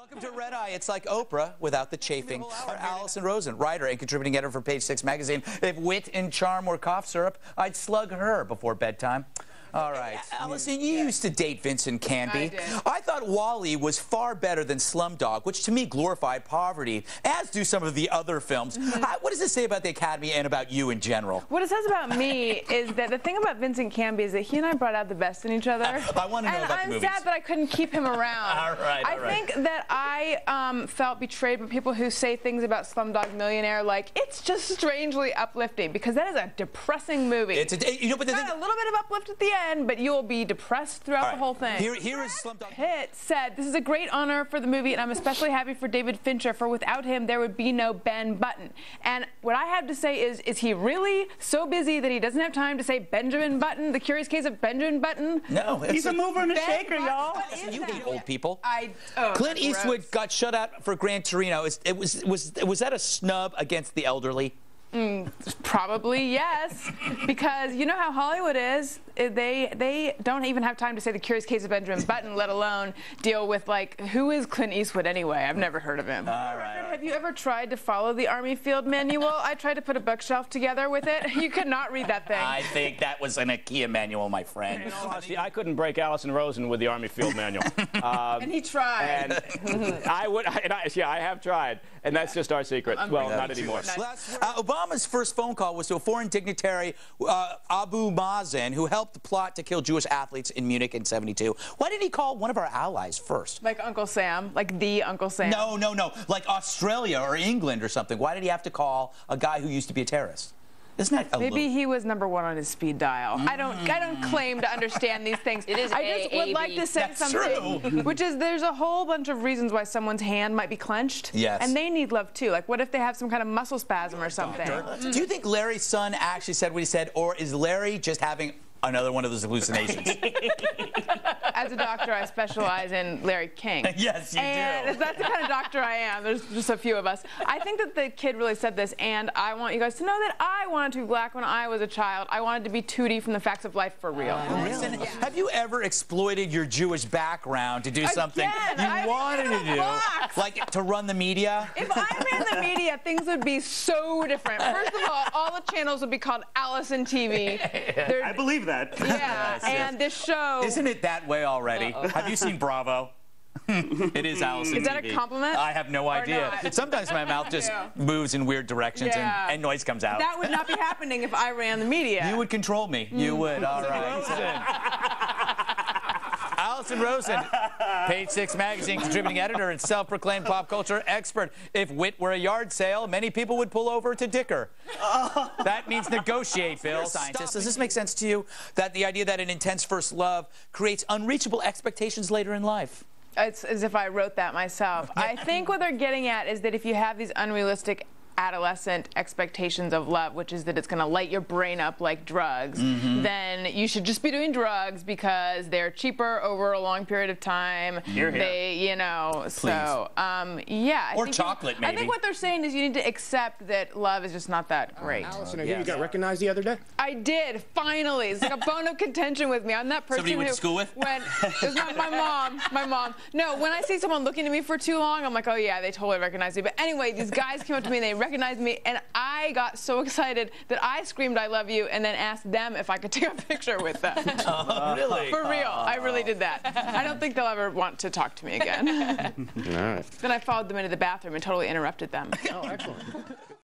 Welcome to Red Eye. It's like Oprah without the chafing. Alison Rosen, writer and contributing editor for Page Six magazine. If wit and charm were cough syrup, I'd slug her before bedtime. All right. Alison, you used to date Vincent Canby. I thought WALL-E was far better than Slumdog, which to me glorified poverty, as do some of the other films. What does this say about the Academy and about you in general? What it says about me is that the thing about Vincent Canby is that he and I brought out the best in each other. I want to know about the movies. And I'm sad that I couldn't keep him around. I think that I felt betrayed by people who say things about Slumdog Millionaire like, it's just strangely uplifting, because that is a depressing movie. It's got a little bit of uplift at the end, but you'll be depressed throughout the whole thing. Here is Slumdog. Pitt said, "This is a great honor for the movie, and I'm especially happy for David Fincher, for without him, there would be no Ben Button." And what I have to say is he really so busy that he doesn't have time to say Benjamin Button, The Curious Case of Benjamin Button? No. He's a mover and a shaker, y'all. You hate old people. Oh, Clint Eastwood got shut out for Gran Torino. Was that a snub against the elderly? Probably yes, because you know how Hollywood is. They don't even have time to say The Curious Case of Benjamin Button, let alone deal with, like, who is Clint Eastwood anyway? I've never heard of him. All right. Have you ever tried to follow the Army Field Manual? I tried to put a bookshelf together with it. You could not read that thing. I think that was an IKEA manual, my friend. See, I couldn't break Alison Rosen with the Army Field Manual. And he tried. And I have tried, and that's just our secret. Well, not anymore. Obama's first phone call was to a foreign dignitary, Abu Mazen, who helped the plot to kill Jewish athletes in Munich in '72. Why didn't he call one of our allies first? Like Uncle Sam? Like the Uncle Sam? No. Like Australia or England or something. Why did he have to call a guy who used to be a terrorist? Isn't that maybe he was #1 on his speed dial. I don't claim to understand these things. It is. I just would like to say something, which is there's a whole bunch of reasons why someone's hand might be clenched. Yes. And they need love too. Like, what if they have some kind of muscle spasm or something? Do you think Larry's son actually said what he said, or is Larry just having another one of those hallucinations? As a doctor, I specialize in Larry King. Yes, you and do. That's the kind of doctor I am. There's just a few of us. I think that the kid really said this, and I want you guys to know that I wanted to be black when I was a child. I wanted to be Tootie from The Facts of Life for real. Listen, have you ever exploited your Jewish background to do something you wanted to do? Like to run the media? If I ran the media, things would be so different. First of all the channels would be called Allison TV. I believe that. Yeah, and this show... Isn't it that way already? Have you seen Bravo? It is Allison TV. Is that a compliment? I have no idea. Sometimes my mouth just moves in weird directions and noise comes out. That would not be happening if I ran the media. You would control me. You would. All right. Alison Rosen, Page Six magazine contributing editor and self-proclaimed pop culture expert. If wit were a yard sale, many people would pull over to dicker. That means negotiate, Bill. Scientist, does this make sense to you? That the idea that an intense first love creates unreachable expectations later in life? It's as if I wrote that myself. I think what they're getting at is that if you have these unrealistic adolescent expectations of love, which is that it's going to light your brain up like drugs, then you should just be doing drugs because they're cheaper over a long period of time. They, you know, so yeah. Or chocolate, maybe. I think what they're saying is you need to accept that love is just not that great. Alison, you got recognized the other day? I did, finally. It's like a bone of contention with me. I'm that person Somebody you went to school with? It was not my mom. My mom. No, when I see someone looking at me for too long, I'm like, oh yeah, they totally recognize me. But anyway, these guys came up to me and they recognized me, and I got so excited that I screamed I love you and then asked them if I could take a picture with them. Oh, really? For real. I really did that. I don't think they'll ever want to talk to me again. All right. Then I followed them into the bathroom and totally interrupted them. Oh, excellent.